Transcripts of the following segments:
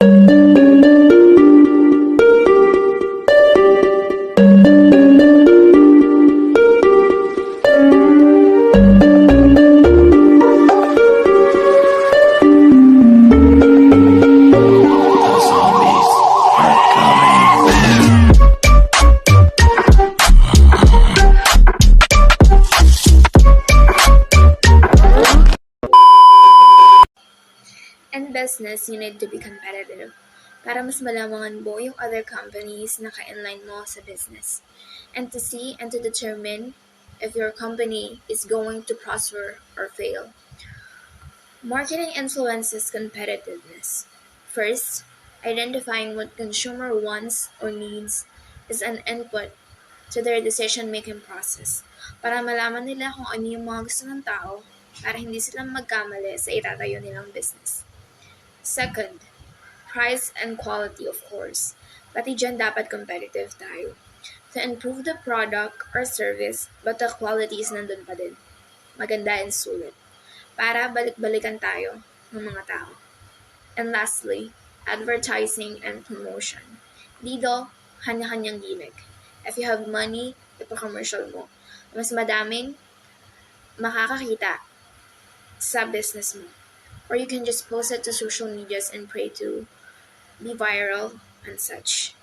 In business, you need to be competitive para mas malamangan mo yung other companies na ka-inline mo sa business, and to see and to determine if your company is going to prosper or fail. Marketing influences competitiveness. First, identifying what consumer wants or needs is an input to their decision-making process para malaman nila kung ano yung mga gusto ng tao para hindi sila magkamali sa itatayo nilang business. Second, price and quality, of course. Pati dyan dapat competitive tayo. To improve the product or service, but the quality is nandun pa din. Maganda and sulit. Para balik-balikan tayo ng mga tao. And lastly, advertising and promotion. Dito, kanya-kanyang gimmick. If you have money, ipa-commercial mo. Mas madaming makakakita sa business mo. Or you can just post it to social medias and pray to be viral and such.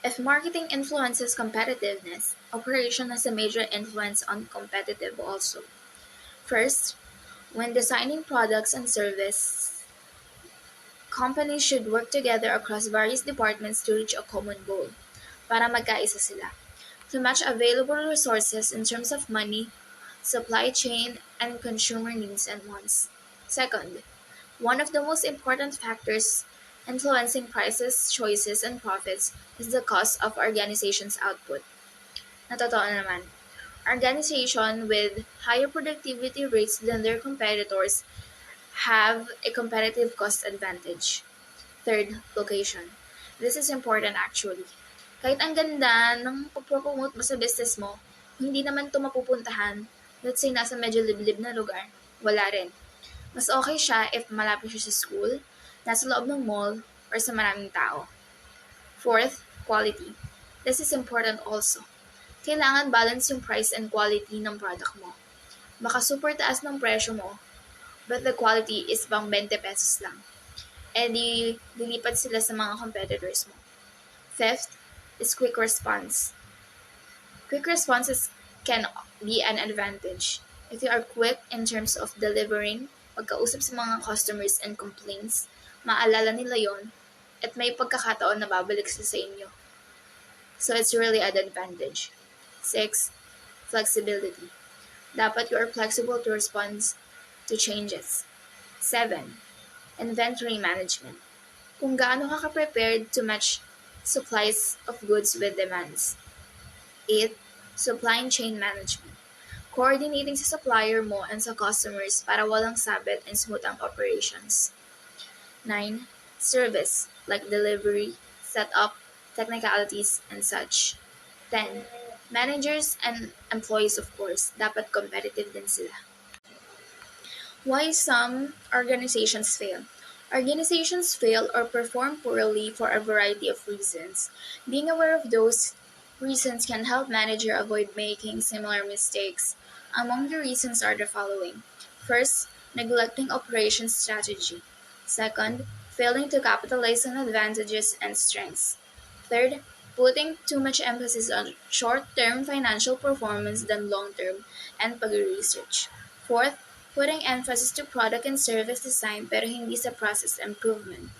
If marketing influences competitiveness, operation has a major influence on competitive also. First, when designing products and services, companies should work together across various departments to reach a common goal, para magkaisa sila. To match available resources in terms of money, supply chain, and consumer needs and wants. Second, one of the most important factors influencing prices, choices, and profits is the cost of organization's output. Na totoo naman, organization with higher productivity rates than their competitors have a competitive cost advantage. Third, location. This is important actually. Kahit ang ganda ng pag-promote mo sa business mo, kung hindi naman ito mapupuntahan, let's say nasa medyo liblib na lugar, wala rin. Mas okay siya if malapit siya sa school, nasa loob ng mall, or sa maraming tao. Fourth, quality. This is important also. Kailangan balance yung price and quality ng product mo. Baka super taas ng presyo mo, but the quality is pang 20 pesos lang. E di, dilipat sila sa mga competitors mo. Fifth, is quick response. Quick responses can be an advantage. If you are quick in terms of delivering, pagkausap sa mga customers and complaints, maalala nila yon at may pagkakataon na babalik sa inyo. So it's really an advantage. 6. Flexibility. Dapat you are flexible to respond to changes. 7. Inventory management. Kung gaano ka prepared to match supplies of goods with demands. 8. Supply chain management. Coordinating sa supplier mo and sa customers para walang sabit and smooth ang operations. 9. Service, like delivery, setup, technicalities, and such. 10. Managers and employees, of course, dapat competitive din sila. Why some organizations fail? Organizations fail or perform poorly for a variety of reasons. Being aware of those reasons can help manager avoid making similar mistakes. Among the reasons are the following. First, neglecting operations strategy. Second, failing to capitalize on advantages and strengths. Third, putting too much emphasis on short-term financial performance than long-term and pag-research. Fourth, putting emphasis to product and service design pero hindi sa process improvement.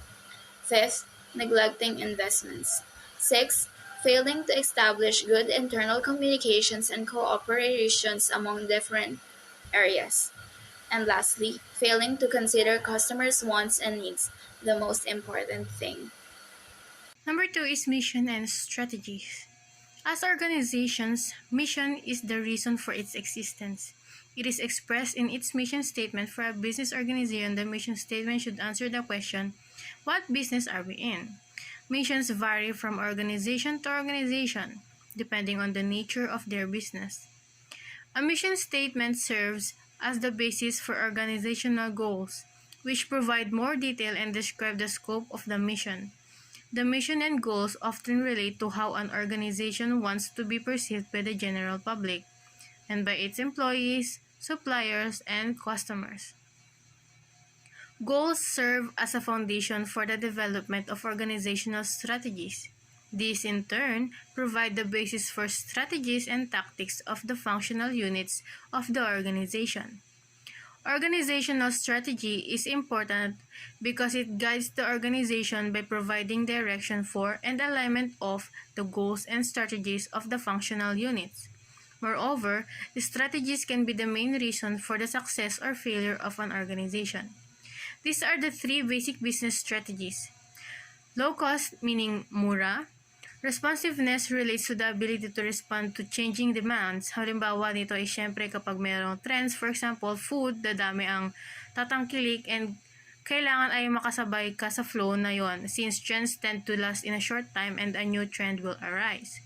Fifth, neglecting investments. Sixth, failing to establish good internal communications and cooperations among different areas. And lastly, failing to consider customers' wants and needs, the most important thing. Number 2 is mission and strategies. As organizations, mission is the reason for its existence. It is expressed in its mission statement. For a business organization, the mission statement should answer the question, what business are we in? Missions vary from organization to organization, depending on the nature of their business. A mission statement serves as the basis for organizational goals. which provide more detail and describe the scope of the mission. The mission and goals often relate to how an organization wants to be perceived by the general public and by its employees, suppliers, and customers. Goals serve as a foundation for the development of organizational strategies. These, in turn, provide the basis for strategies and tactics of the functional units of the organization. Organizational strategy is important because it guides the organization by providing direction for and alignment of the goals and strategies of the functional units. Moreover, strategies can be the main reason for the success or failure of an organization. These are the three basic business strategies. Low cost, meaning mura. Responsiveness relates to the ability to respond to changing demands. Halimbawa nito ay syempre kapag mayroong trends, for example, food, dadami ang tatangkilik and kailangan ay makasabay ka sa flow na yon since trends tend to last in a short time and a new trend will arise.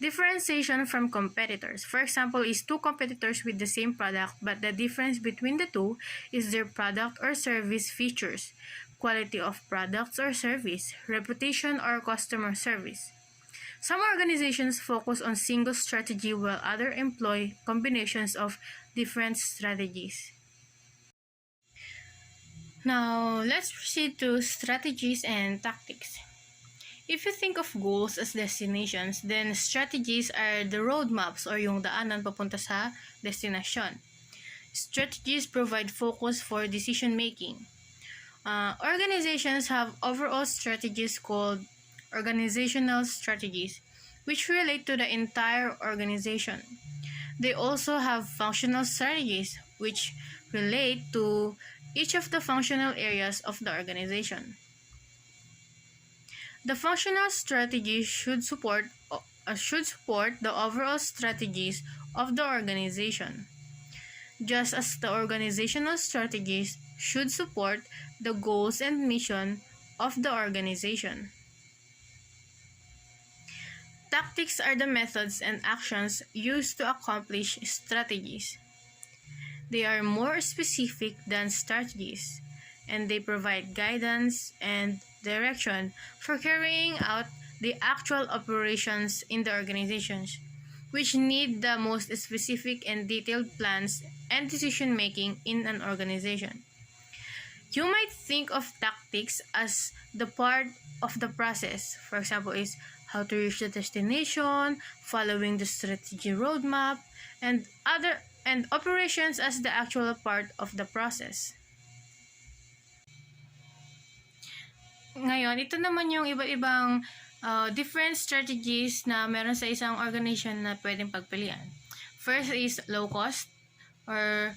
Differentiation from competitors. For example, is two competitors with the same product but the difference between the two is their product or service features, quality of products or service, reputation or customer service. Some organizations focus on single strategy while others employ combinations of different strategies. Now, let's proceed to strategies and tactics. If you think of goals as destinations, then strategies are the roadmaps or yung daanan papunta sa destination. Strategies provide focus for decision making. Organizations have overall strategies called organizational strategies, which relate to the entire organization. They also have functional strategies, which relate to each of the functional areas of the organization. The functional strategy should support the overall strategies of the organization, just as the organizational strategies should support the goals and mission of the organization. Tactics are the methods and actions used to accomplish strategies. They are more specific than strategies, and they provide guidance and direction for carrying out the actual operations in the organizations, which need the most specific and detailed plans and decision making in an organization. You might think of tactics as the part of the process. For example, is how to reach the destination, following the strategy roadmap, and operations as the actual part of the process. Ngayon, ito naman yung iba't ibang different strategies na meron sa isang organization na pwedeng pagpilian. First is low cost or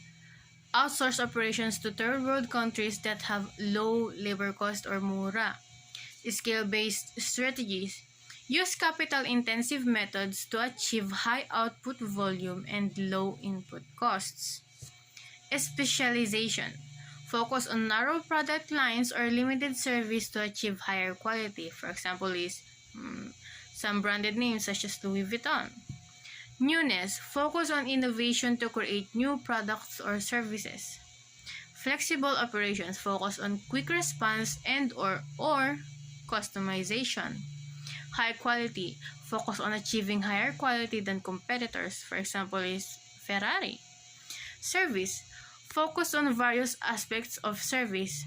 outsource operations to third world countries that have low labor cost or mura. Scale-based strategies use capital-intensive methods to achieve high output volume and low input costs. Specialization focus on narrow product lines or limited service to achieve higher quality. For example, is some branded names such as Louis Vuitton. Newness focus on innovation to create new products or services. Flexible operations focus on quick response and or customization. High quality focus on achieving higher quality than competitors. For example, is Ferrari. Service focus on various aspects of service.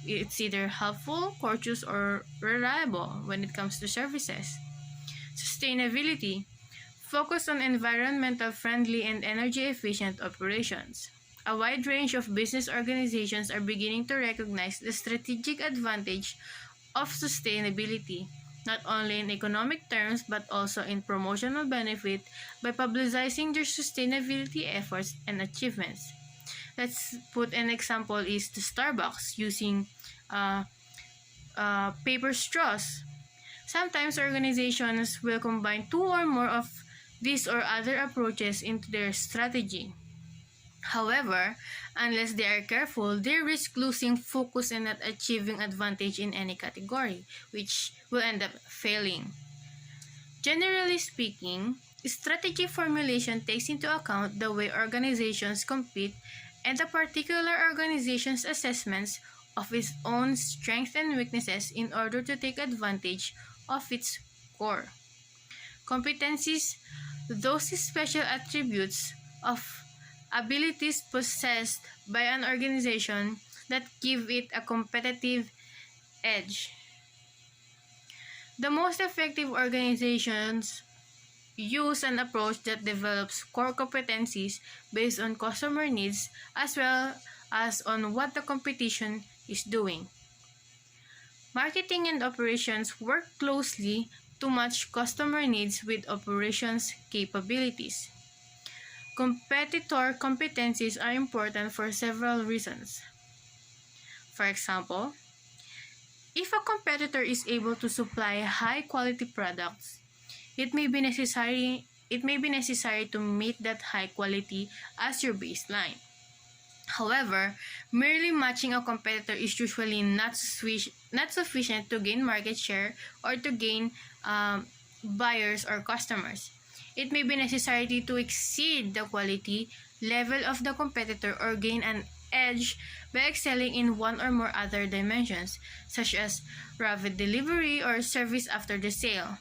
It's either helpful, courteous, or reliable when it comes to services. Sustainability focus on environmental friendly and energy efficient operations. A wide range of business organizations are beginning to recognize the strategic advantage of sustainability, not only in economic terms but also in promotional benefit by publicizing their sustainability efforts and achievements. Let's put an example is the Starbucks using paper straws. Sometimes organizations will combine two or more of these or other approaches into their strategy. However, unless they are careful, they risk losing focus and not achieving advantage in any category, which will end up failing. Generally speaking, strategy formulation takes into account the way organizations compete and a particular organization's assessments of its own strengths and weaknesses in order to take advantage of its core competencies, those special attributes of abilities possessed by an organization that give it a competitive edge. The most effective organizations use an approach that develops core competencies based on customer needs as well as on what the competition is doing. Marketing and operations work closely to match customer needs with operations capabilities. Competitor competencies are important for several reasons. For example, if a competitor is able to supply high-quality products, it may be necessary to meet that high quality as your baseline. However, merely matching a competitor is usually not sufficient to gain market share or to gain buyers or customers. It may be necessary to exceed the quality level of the competitor or gain an edge by excelling in one or more other dimensions, such as rapid delivery or service after the sale.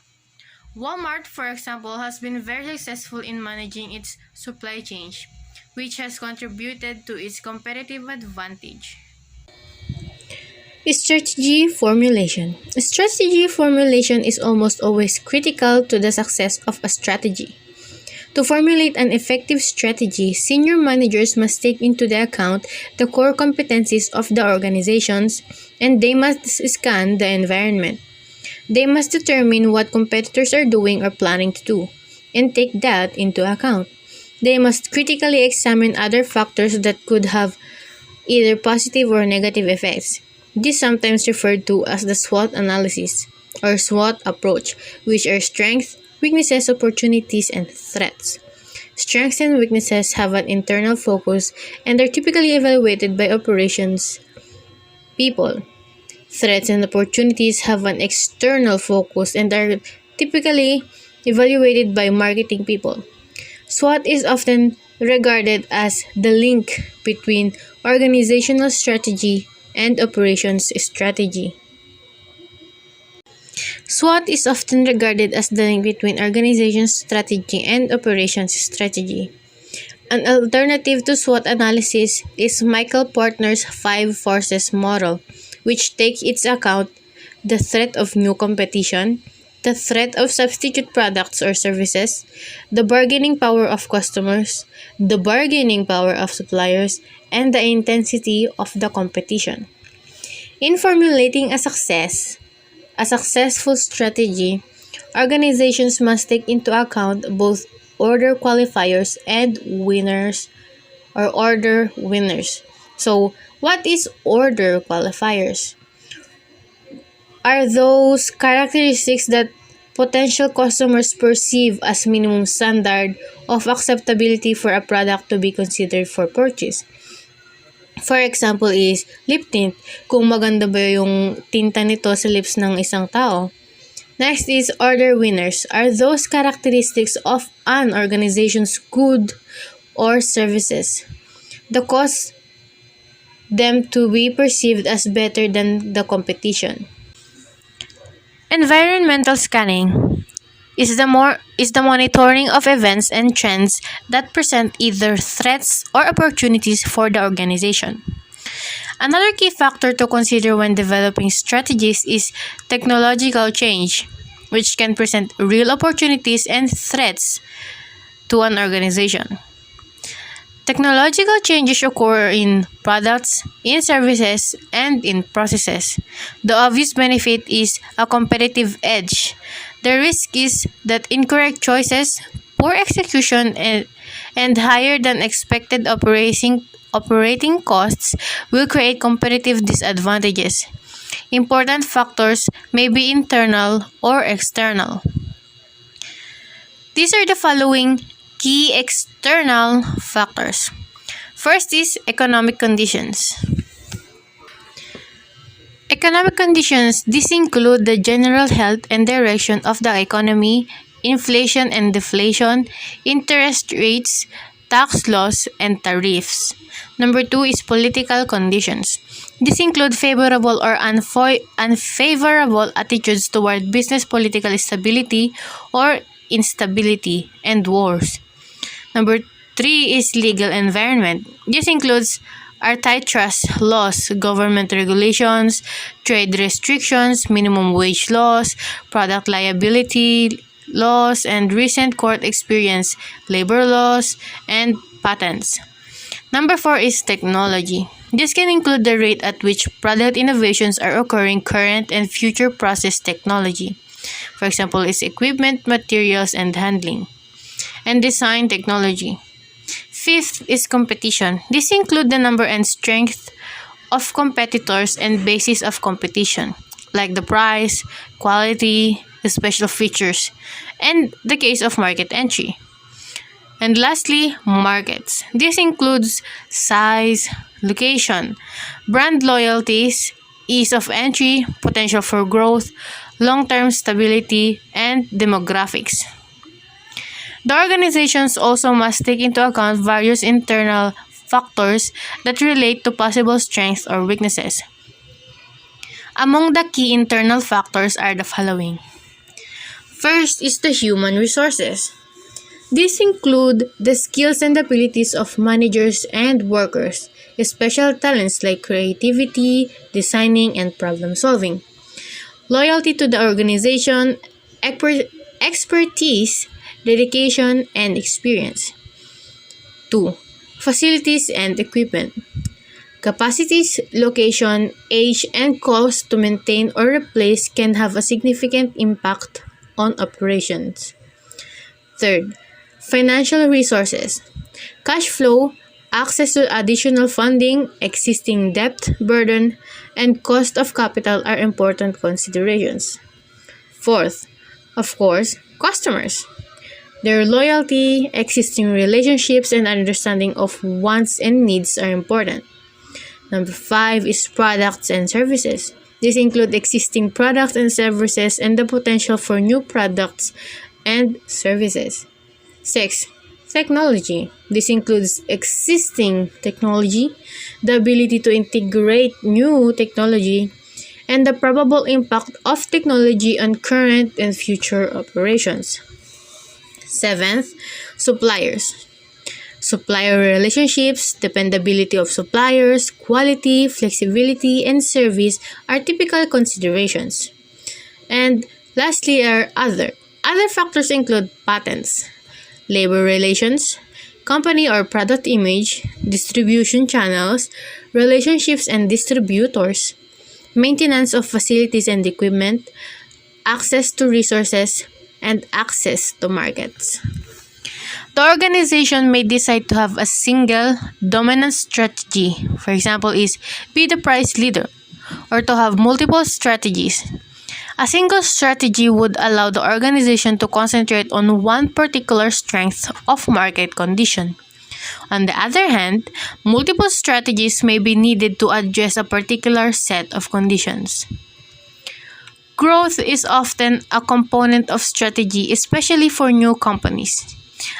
Walmart, for example, has been very successful in managing its supply chain, which has contributed to its competitive advantage. Strategy formulation. Strategy formulation is almost always critical to the success of a strategy. To formulate an effective strategy, senior managers must take into the account the core competencies of the organizations, and they must scan the environment. They must determine what competitors are doing or planning to do, and take that into account. They must critically examine other factors that could have either positive or negative effects. This is sometimes referred to as the SWOT analysis or SWOT approach, which are strengths, weaknesses, opportunities, and threats. Strengths and weaknesses have an internal focus and are typically evaluated by operations people. Threats and opportunities have an external focus and are typically evaluated by marketing people. SWOT is often regarded as the link between organizational strategy and operations strategy. SWOT is often regarded as the link between organization strategy and operations strategy. An alternative to SWOT analysis is Michael Porter's 5 forces model, which takes into account the threat of new competition, the threat of substitute products or services, the bargaining power of customers, the bargaining power of suppliers, and the intensity of the competition. In formulating a successful strategy, organizations must take into account both order qualifiers and winners or order winners. So, what is order qualifiers? Are those characteristics that potential customers perceive as minimum standard of acceptability for a product to be considered for purchase. For example is lip tint, kung maganda ba yung tinta nito sa lips ng isang tao. Next is order winners. Are those characteristics of an organization's good or services that cause them to be perceived as better than the competition? Environmental scanning is the monitoring of events and trends that present either threats or opportunities for the organization. Another key factor to consider when developing strategies is technological change, which can present real opportunities and threats to an organization. Technological changes occur in products, in services, and in processes. The obvious benefit is a competitive edge. The risk is that incorrect choices, poor execution, and higher than expected operating costs will create competitive disadvantages. Important factors may be internal or external. These are the following key external factors. First is economic conditions. Economic conditions, these include the general health and direction of the economy, inflation and deflation, interest rates, tax laws, and tariffs. Number 2 is political conditions. These include favorable or unfavorable attitudes toward business political stability or instability and wars. Number 3 is legal environment. This includes antitrust laws, government regulations, trade restrictions, minimum wage laws, product liability laws, and recent court experience, labor laws, and patents. Number 4 is technology. This can include the rate at which product innovations are occurring, current and future process technology. For example, is equipment, materials, and handling. And design technology. Fifth is competition. This include the number and strength of competitors and basis of competition, like the price, quality, special features, and the case of market entry. And lastly, markets. This includes size, location, brand loyalties, ease of entry, potential for growth, long-term stability, and demographics. The organizations also must take into account various internal factors that relate to possible strengths or weaknesses. Among the key internal factors are the following. First is the human resources. These include the skills and abilities of managers and workers, special talents like creativity, designing, and problem solving, loyalty to the organization, expertise, dedication, and experience. 2. Facilities and equipment. Capacities, location, age, and cost to maintain or replace can have a significant impact on operations. Third, financial resources. Cash flow, access to additional funding, existing debt burden, and cost of capital are important considerations. Fourth, of course, customers. Their loyalty, existing relationships, and understanding of wants and needs are important. Number 5 is products and services. These include existing products and services and the potential for new products and services. 6. Technology. This includes existing technology, the ability to integrate new technology, and the probable impact of technology on current and future operations. 7th, suppliers. Supplier relationships, dependability of suppliers, quality, flexibility, and service are typical considerations. And lastly are other. Other factors include patents, labor relations, company or product image, distribution channels, relationships and distributors, maintenance of facilities and equipment, access to resources, and access to markets. The organization may decide to have a single dominant strategy, for example, is be the price leader, or to have multiple strategies. A single strategy would allow the organization to concentrate on one particular strength of market condition. On the other hand, multiple strategies may be needed to address a particular set of conditions. Growth is often a component of strategy, especially for new companies.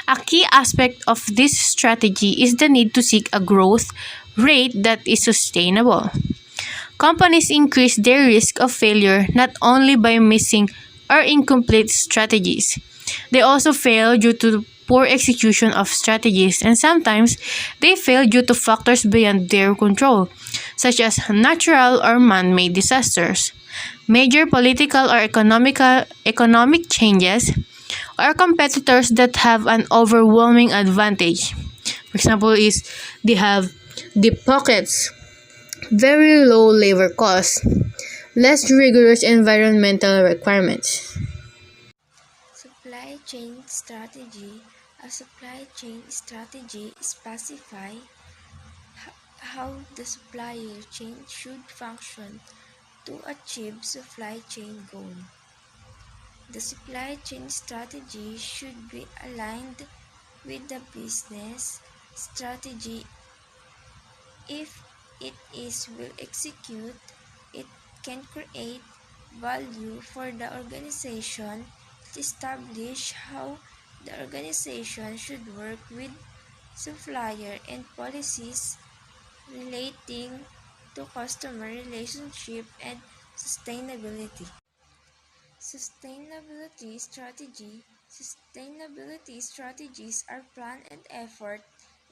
A key aspect of this strategy is the need to seek a growth rate that is sustainable. Companies increase their risk of failure not only by missing or incomplete strategies. They also fail due to poor execution of strategies, and sometimes they fail due to factors beyond their control, such as natural or man-made disasters, major political or economic changes, or competitors that have an overwhelming advantage. For example, is they have deep pockets, very low labor costs, less rigorous environmental requirements. Supply chain strategy. A supply chain strategy specifies how the supply chain should function to achieve supply chain goal. The supply chain strategy should be aligned with the business strategy. If it is well executed, it can create value for the organization. Establish how the organization should work with supplier, and policies relating to customer relationship and sustainability. Sustainability strategy Sustainability strategies are plan and effort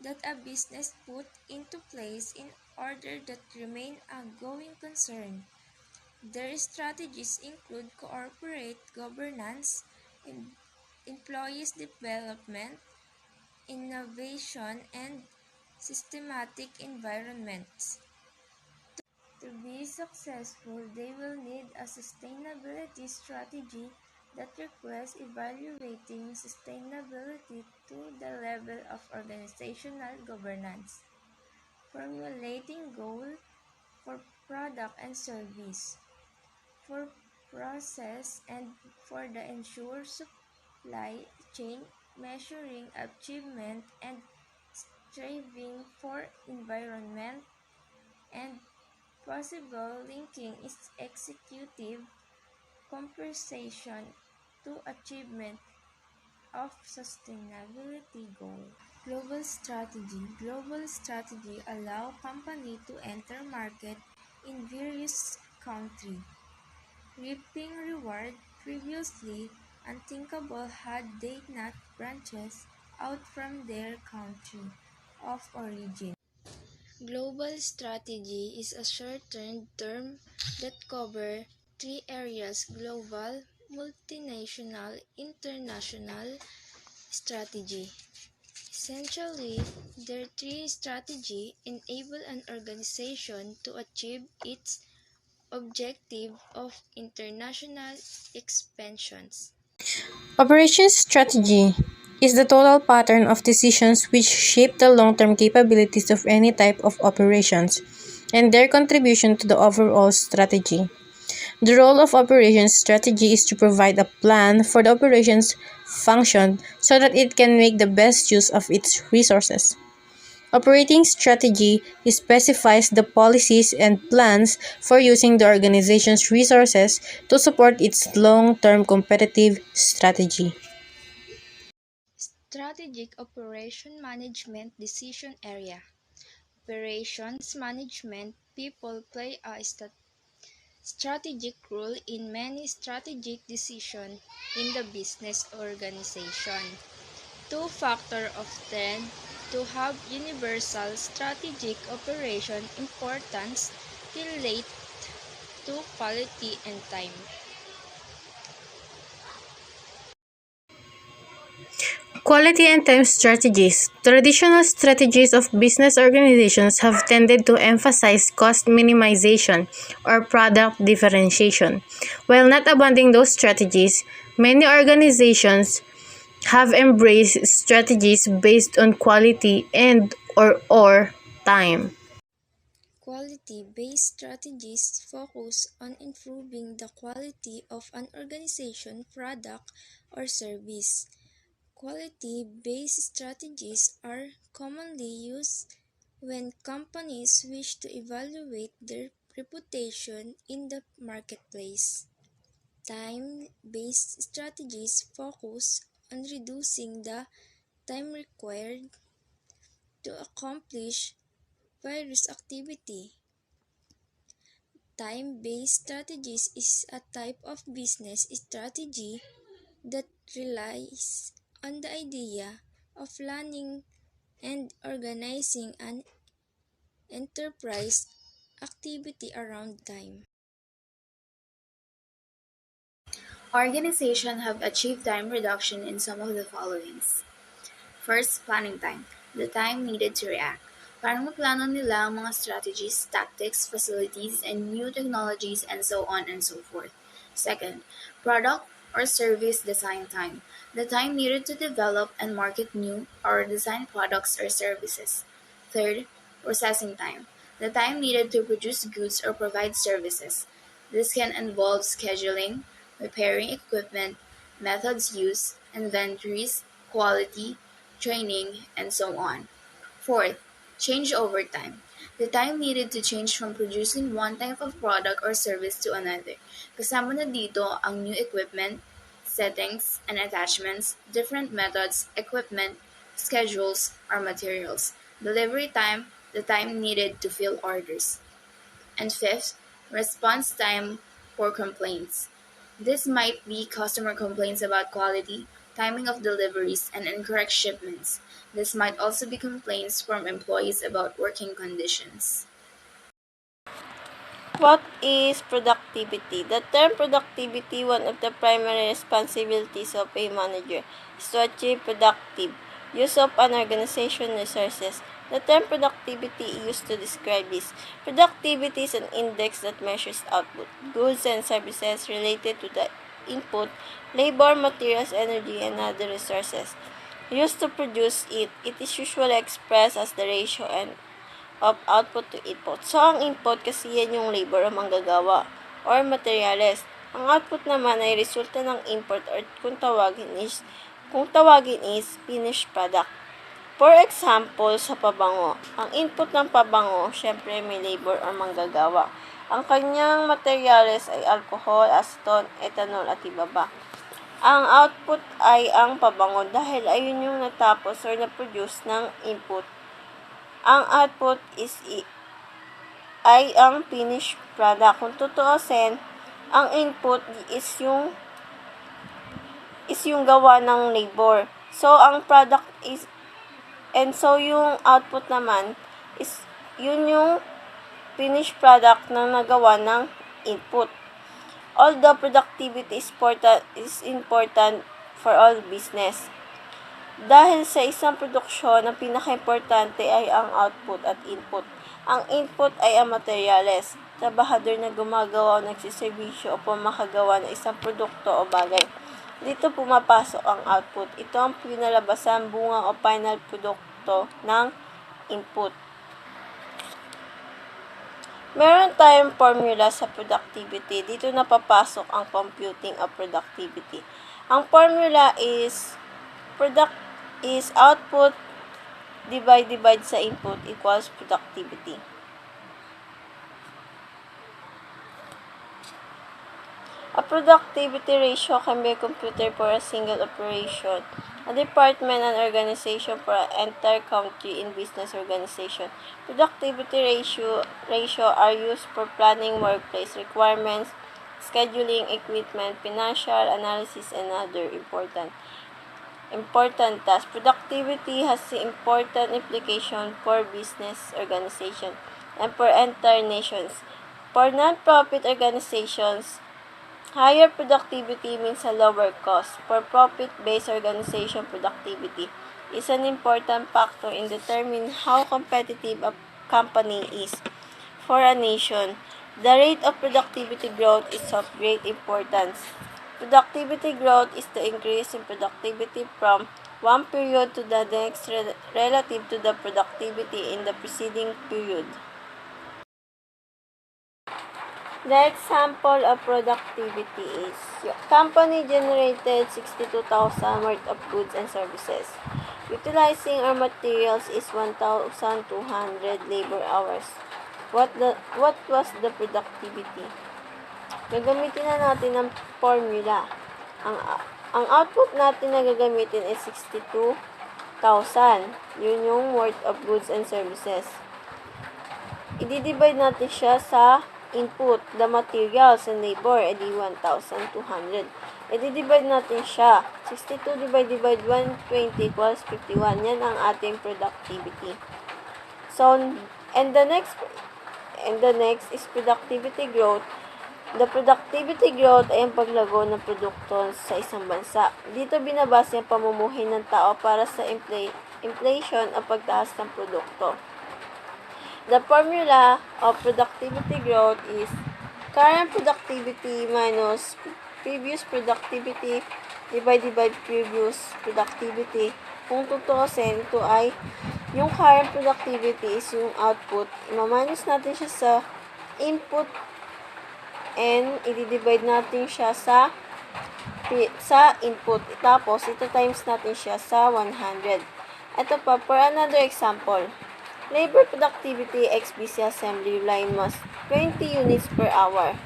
that a business put into place in order that remain a going concern. Their strategies include corporate governance, em- employees development, innovation, and systematic environments. To be successful, they will need a sustainability strategy that requires evaluating sustainability to the level of organizational governance, formulating goals for product and service, for process and for the ensure supply chain, measuring achievement and striving for environment and possible linking its executive compensation to achievement of sustainability goal. Global strategy allow company to enter market in various country, reaping reward previously unthinkable had they not branches out from their country of origin. Global strategy is a short-term term that covers three areas: global, multinational, international strategy. Essentially, their three strategy enable an organization to achieve its objective of international expansions. Operations strategy is the total pattern of decisions which shape the long-term capabilities of any type of operations and their contribution to the overall strategy. The role of operations strategy is to provide a plan for the operations function so that it can make the best use of its resources. Operating strategy specifies the policies and plans for using the organization's resources to support its long-term competitive strategy. Strategic operation management decision area. Operations management people play a strategic role in many strategic decisions in the business organization. Two factors often to have universal strategic operation importance relate to quality and time. Quality and time strategies. Traditional strategies of business organizations have tended to emphasize cost minimization or product differentiation. While not abandoning those strategies, many organizations have embraced strategies based on quality and or time. Quality-based strategies focus on improving the quality of an organization product or service. Quality-based strategies are commonly used when companies wish to evaluate their reputation in the marketplace. Time-based strategies focus on reducing the time required to accomplish various activity. Time-based strategies is a type of business strategy that relies on the idea of planning and organizing an enterprise activity around time. Organizations have achieved time reduction in some of the followings. First, planning time. The time needed to react. Parang maplano nila ang mga strategies, tactics, facilities, and new technologies and so on and so forth. Second, product or service design time. The time needed to develop and market new or design products or services. Third, processing time. The time needed to produce goods or provide services. This can involve scheduling, repairing equipment, methods used, inventories, quality, training, and so on. Fourth, changeover time. The time needed to change from producing one type of product or service to another. Kasama na dito ang new equipment, settings, and attachments, different methods, equipment, schedules, or materials. Delivery time, the time needed to fill orders. And fifth, response time for complaints. This might be customer complaints about quality, timing of deliveries, and incorrect shipments. This might also be complaints from employees about working conditions. What is productivity? The term productivity, one of the primary responsibilities of a manager, is to achieve productive use of an organization's resources. The term productivity is used to describe this. Productivity is an index that measures output, goods and services related to the input, labor, materials, energy, and other resources used to produce it. It is usually expressed as the ratio of output to input. So, ang input kasi yan yung labor o manggagawa or materials. Ang output naman ay resulta ng import or kung tawagin is finished product. For example, sa pabango, ang input ng pabango, syempre may labor or manggagawa. Ang kanyang materials ay alcohol, acetone, ethanol at iba pa. Ang output ay ang pabango dahil ayun yung natapos or na-produce ng input. Ang output ay ang finished product. Kung tutuusin, ang input is yung gawa ng labor. So, ang product is, and so yung output naman is yun yung finished product na nagawa ng input. Although productivity is important for all business. Dahil sa isang produksyon, ang pinaka-importante ay ang output at input. Ang input ay ang materyales, trabahador na gumagawa o nagsiservisyo upang makagawa ng isang produkto o bagay. Dito pumapasok ang output. Ito ang pinalabasan, bunga o final produkto ng input. Meron tayong formula sa productivity. Dito napapasok ang computing of productivity. Ang formula is output divide sa input equals productivity. A productivity ratio can be computed for a single operation, a department, and organization for an entire country in business organization. Productivity ratio are used for planning workplace requirements, scheduling, equipment, financial analysis, and other important tasks. Productivity has important implication for business organization and for entire nations. For non-profit organizations, higher productivity means a lower cost. For profit-based organization, productivity is an important factor in determining how competitive a company is. For a nation, the rate of productivity growth is of great importance. Productivity growth is the increase in productivity from one period to the next relative to the productivity in the preceding period. The example of productivity is, your company generated 62,000 worth of goods and services. Utilizing our materials is 1,200 labor hours. What was the productivity? Gagamitin na natin ang formula. Ang output natin na gagamitin is 62,000. Yun yung worth of goods and services. I-divide natin siya sa input, the materials and labor, edi 1,200. I-divide natin siya. 62 divide 120 equals 51. Yan ang ating productivity. So, and the next is productivity growth. The productivity growth ay ang paglago ng produkto sa isang bansa. Dito binabase ang pamumuhay ng tao para sa inflation o pagtaas ng produkto. The formula of productivity growth is current productivity minus previous productivity divided by previous productivity. Kung tutuusin, ito ay yung current productivity is yung output. Imaminus natin siya sa input and i-divide natin siya sa input. Tapos, ito times natin siya sa 100. Ito pa, for another example. Labor productivity XBC assembly line was 20 units per hour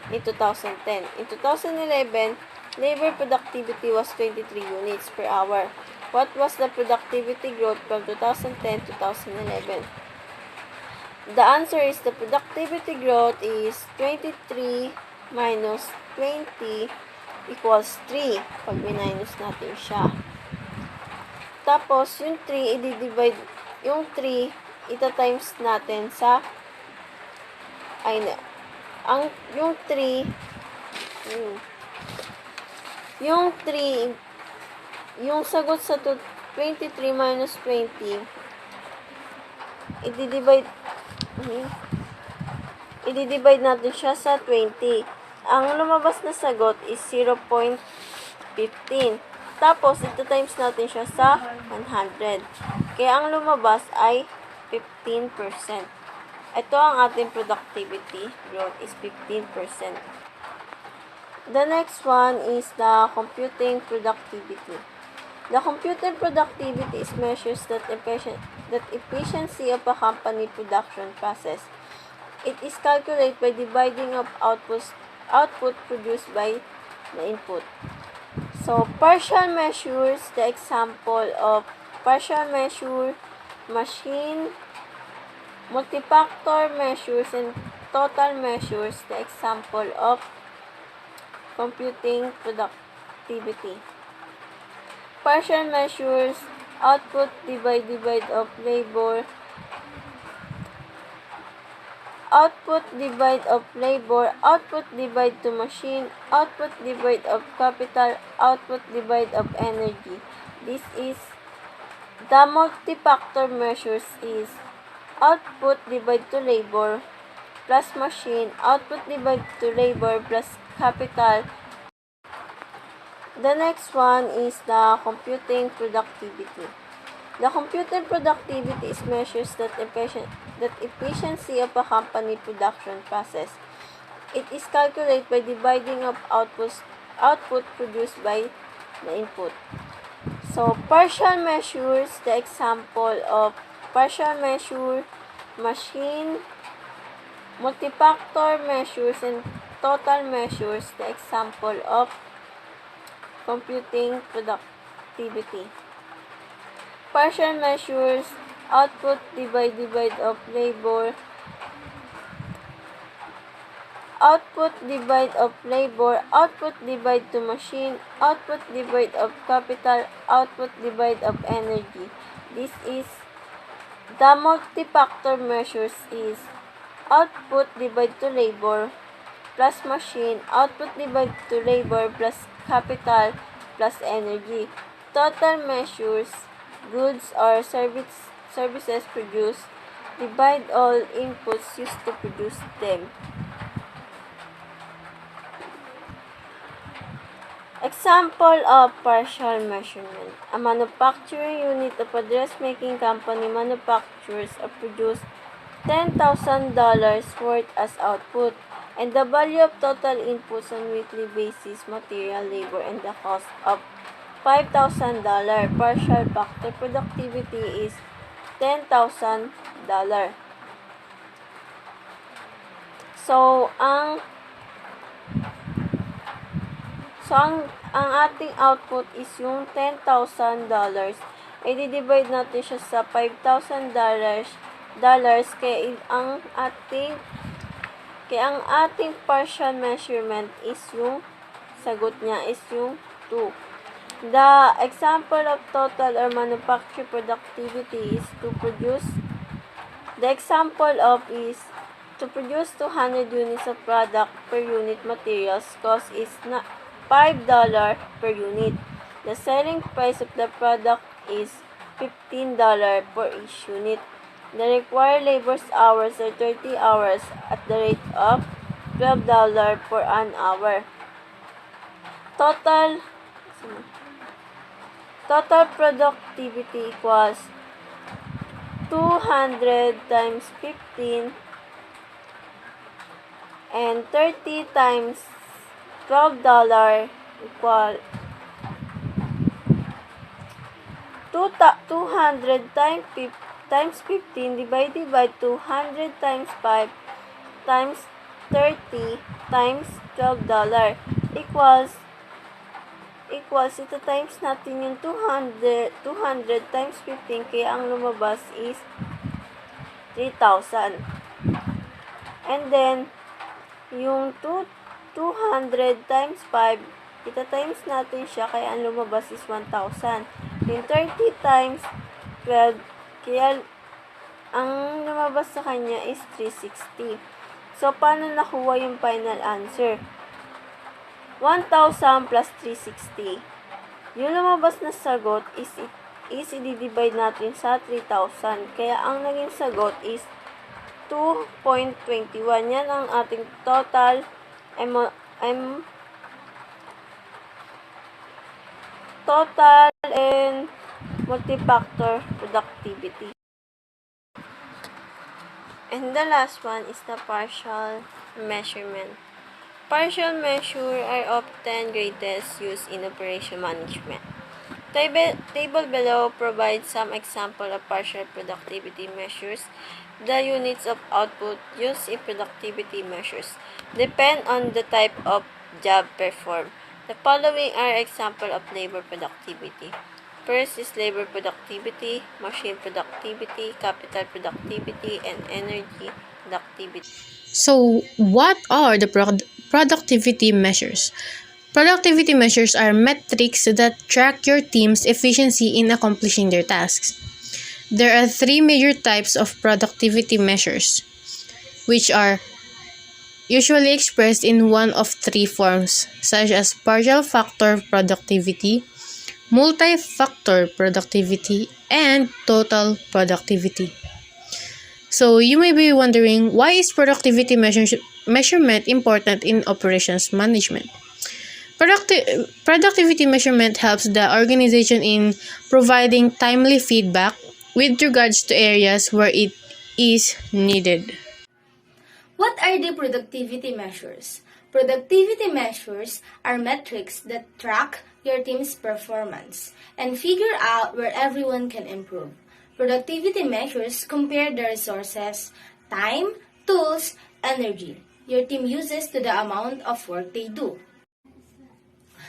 in 2010. In 2011, labor productivity was 23 units per hour. What was the productivity growth from 2010 to 2011? The answer is the productivity growth is 23 minus 20 equals 3 pag minus natin siya. Tapos, yung 3, i-divide, yung 3, ita-times natin sa, yung 3, yung sagot sa 23 minus 20, i-divide natin siya sa 20. Ang lumabas na sagot is 0.15. Tapos, ito times natin siya sa 100. Kaya ang lumabas ay 15%. Ito ang ating productivity growth is 15%. The next one is the computing productivity. The computing productivity is measures that efficiency of a company production process. It is calculated by dividing of output produced by the input. So, partial measures, the example of partial measure, machine, multifactor measures, and total measures, the example of computing productivity. Partial measures, output divide of labor, output divide of labor, output divide to machine, output divide of capital, output divide of energy. This is the multifactor measures is output divide to labor plus machine, output divide to labor plus capital. The next one is the computing productivity. The computing productivity is measures that efficiency of a company production process. It is calculated by dividing of output produced by the input. So, partial measures, the example of partial measure, machine, multifactor measures, and total measures, the example of computing productivity. Partial measures, output divide of labor, output divide of labor, output divide to machine, output divide of capital, output divide of energy. This is the multifactor measures is output divide to labor plus machine, output divide to labor plus capital plus energy. Total measures, goods or services produced, divide all inputs used to produce them. Example of partial measurement. A manufacturing unit of a dressmaking company manufactures or produces $10,000 worth as output, and the value of total inputs on weekly basis, material, labor, and the cost of $5,000. Partial factor productivity is $10,000. So, ang ating output is yung $10,000. I-divide natin siya sa $5,000 kaya ang ating partial measurement is yung sagot niya is yung 2. The example of total or manufacturing productivity is to produce. The example of is to produce 200 units of product per unit. Materials cost is $5 per unit. The selling price of the product is $15 per each unit. The required labor hours are 30 hours at the rate of $12 per an hour. Total productivity equals 200 times 15 and 30 times $12 equal 200 times 15 divided by 200 times 5 times 30 times $12 equals equals, ito times natin yung 200 times 15, kaya ang lumabas is 3,000. And then, yung 200 times 5, ito times natin siya, kaya ang lumabas is 1,000. Yung 30 times 12, kaya ang lumabas sa kanya is 360. So, paano nakuha yung final answer? 1,000 plus 360. Yung lumabas na sagot is i-divide natin sa 3,000. Kaya ang naging sagot is 2.21. Yan ang ating total total and multi-factor productivity. And the last one is the partial measurement. Partial measures are often greatest used in operation management. Table below provides some example of partial productivity measures. The units of output used in productivity measures depend on the type of job performed. The following are example of labor productivity. First is labor productivity, machine productivity, capital productivity, and energy productivity. So, what are the productivity measures? Productivity measures are metrics that track your team's efficiency in accomplishing their tasks. There are three major types of productivity measures, which are usually expressed in one of three forms, such as partial factor productivity, multi-factor productivity, and total productivity. So you may be wondering, why is productivity measurement important in operations management? Productivity measurement helps the organization in providing timely feedback with regards to areas where it is needed. What are the productivity measures? Productivity measures are metrics that track your team's performance and figure out where everyone can improve. Productivity measures compare the resources, time, tools, energy your team uses to the amount of work they do.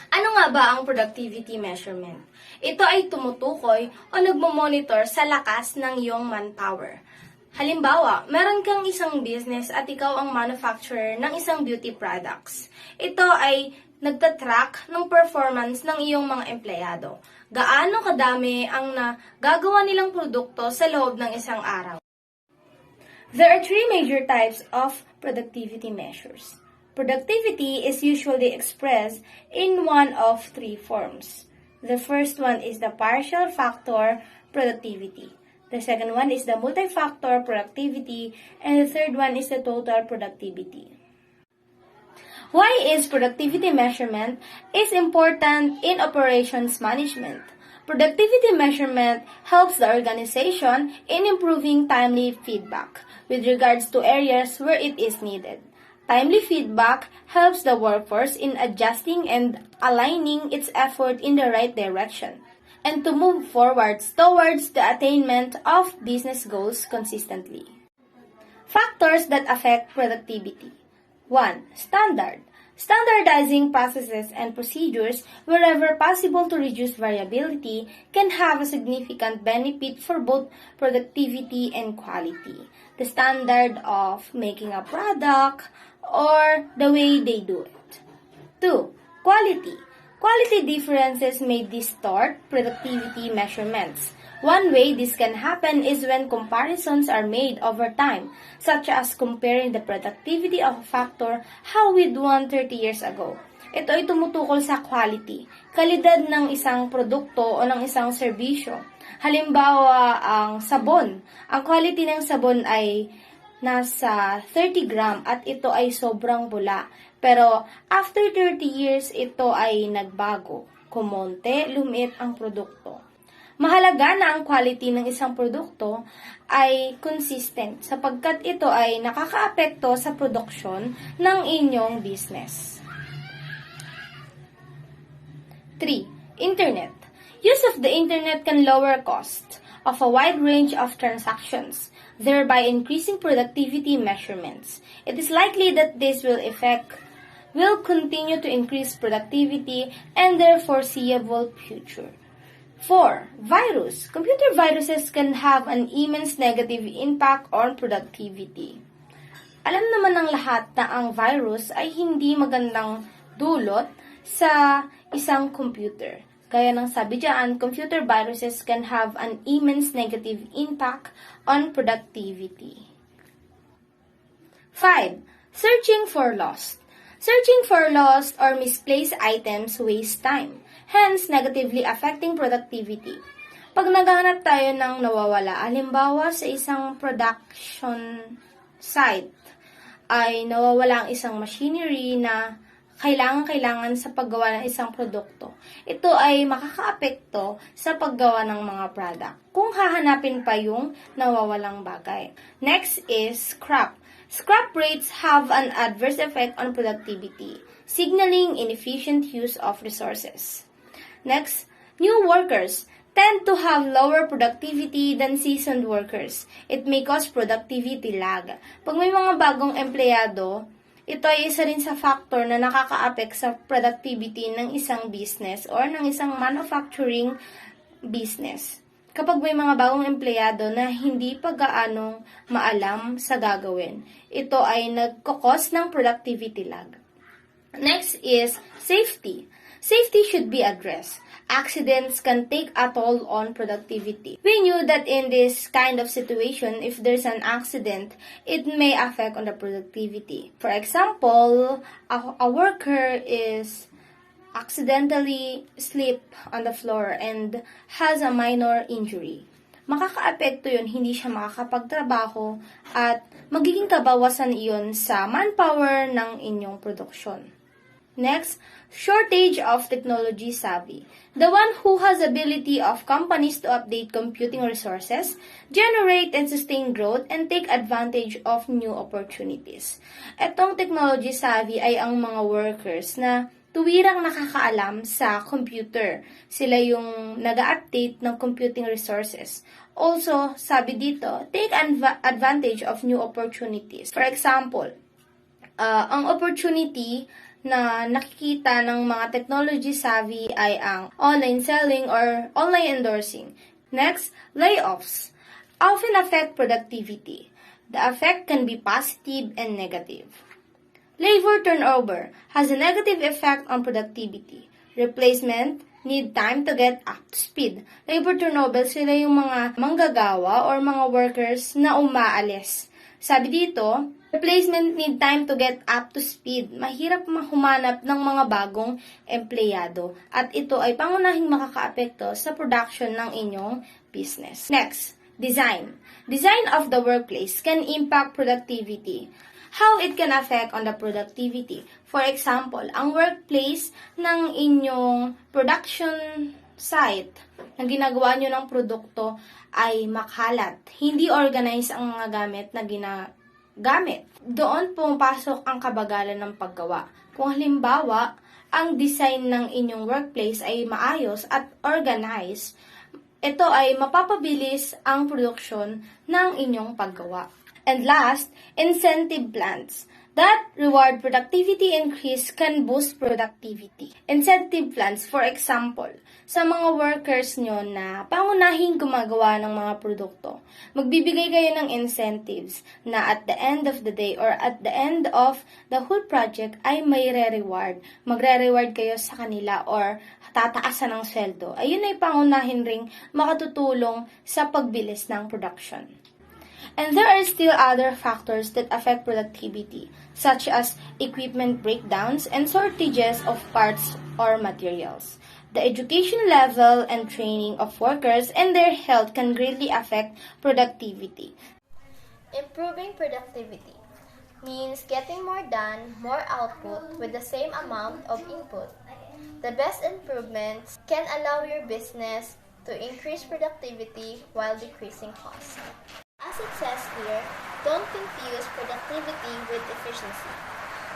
Ano nga ba ang productivity measurement? Ito ay tumutukoy o nagmo-monitor sa lakas ng iyong manpower. Halimbawa, meron kang isang business at ikaw ang manufacturer ng isang beauty products. Ito ay nagtatrack ng performance ng iyong mga empleyado. Gaano kadami ang nagagawa nilang produkto sa loob ng isang araw. There are three major types of productivity measures. Productivity is usually expressed in one of three forms. The first one is the partial factor productivity. The second one is the multi-factor productivity, and the third one is the total productivity. Why is productivity measurement is important in operations management? Productivity measurement helps the organization in improving timely feedback with regards to areas where it is needed. Timely feedback helps the workforce in adjusting and aligning its effort in the right direction and to move forwards towards the attainment of business goals consistently. Factors that affect productivity. 1. Standard. Standardizing processes and procedures wherever possible to reduce variability can have a significant benefit for both productivity and quality. The standard of making a product or the way they do it. 2. Quality. Quality differences may distort productivity measurements. One way this can happen is when comparisons are made over time, such as comparing the productivity of a factor how with one 30 years ago. Ito ay tumutukol sa quality, kalidad ng isang produkto o ng isang serbisyo. Halimbawa, ang sabon. Ang quality ng sabon ay nasa 30 gram at ito ay sobrang bula. Pero after 30 years, ito ay nagbago. Kumonte, lumiit ang produkto. Mahalaga na ang quality ng isang produkto ay consistent sapagkat ito ay nakakaapekto sa produksyon ng inyong business. 3. Internet. Use of the internet can lower costs of a wide range of transactions, thereby increasing productivity measurements. It is likely that this will affect will continue to increase productivity and their foreseeable future. 4. Virus. Computer viruses can have an immense negative impact on productivity. Alam naman ng lahat na ang virus ay hindi magandang dulot sa isang computer. Gaya ng sabi dyan, computer viruses can have an immense negative impact on productivity. 5. Searching for lost. Searching for lost or misplaced items wastes time, hence negatively affecting productivity. Pag naghahanap tayo ng nawawala, halimbawa sa isang production site, ay nawawala ang isang machinery na kailangan sa paggawa ng isang produkto. Ito ay makakaapekto sa paggawa ng mga product kung hahanapin pa yung nawawalang bagay. Next is scrap. Scrap rates have an adverse effect on productivity, signaling inefficient use of resources. Next, new workers tend to have lower productivity than seasoned workers. It may cause productivity lag. Pag may mga bagong empleyado, ito ay isa rin sa factor na nakaka-affect sa productivity ng isang business or ng isang manufacturing business. Kapag may mga bagong empleyado na hindi pa gaanong maalam sa gagawin, ito ay nagkakos ng productivity lag. Next is safety. Safety should be addressed. Accidents can take a toll on productivity. We knew that in this kind of situation, if there's an accident, it may affect on the productivity. For example, a worker is accidentally slip on the floor and has a minor injury. Makakaapekto yun, hindi siya makakapagtrabaho at magiging kabawasan iyon sa manpower ng inyong produksyon. Next, shortage of technology savvy. The one who has ability of companies to update computing resources, generate and sustain growth, and take advantage of new opportunities. Etong technology savvy ay ang mga workers na tuwirang nakakaalam sa computer. Sila yung nag-update ng computing resources. Also, sabi dito, take advantage of new opportunities. For example, ang opportunity na nakikita ng mga technology savvy ay ang online selling or online endorsing. Next, layoffs often affect productivity. The effect can be positive and negative. Labor turnover has a negative effect on productivity. Replacement need time to get up to speed. Labor turnover, sila yung mga manggagawa or mga workers na umaalis. Sabi dito, replacement need time to get up to speed. Mahirap humanap ng mga bagong empleyado at ito ay pangunahing makakaapekto sa production ng inyong business. Next, design. Design of the workplace can impact productivity. How it can affect on the productivity. For example, ang workplace ng inyong production site na ginagawa nyo ng produkto ay makalat. Hindi organized ang mga gamit na ginagamit. Doon pumapasok ang kabagalan ng paggawa. Kung halimbawa, ang design ng inyong workplace ay maayos at organized, ito ay mapapabilis ang produksyon ng inyong paggawa. And last, incentive plans that reward productivity increase can boost productivity. Incentive plans, for example, sa mga workers nyo na pangunahing gumagawa ng mga produkto, magbibigay kayo ng incentives na at the end of the day or at the end of the whole project ay may re-reward. Magre-reward kayo sa kanila or tataasan ng sweldo. Ayun ay pangunahin ring makatutulong sa pagbilis ng production. And there are still other factors that affect productivity, such as equipment breakdowns and shortages of parts or materials. The education level and training of workers and their health can greatly affect productivity. Improving productivity means getting more done, more output with the same amount of input. The best improvements can allow your business to increase productivity while decreasing costs. As it says here, don't confuse productivity with efficiency.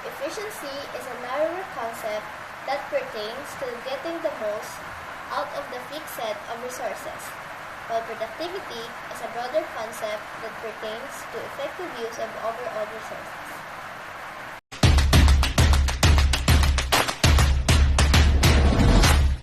Efficiency is a narrower concept that pertains to getting the most out of the fixed set of resources, while productivity is a broader concept that pertains to effective use of overall resources.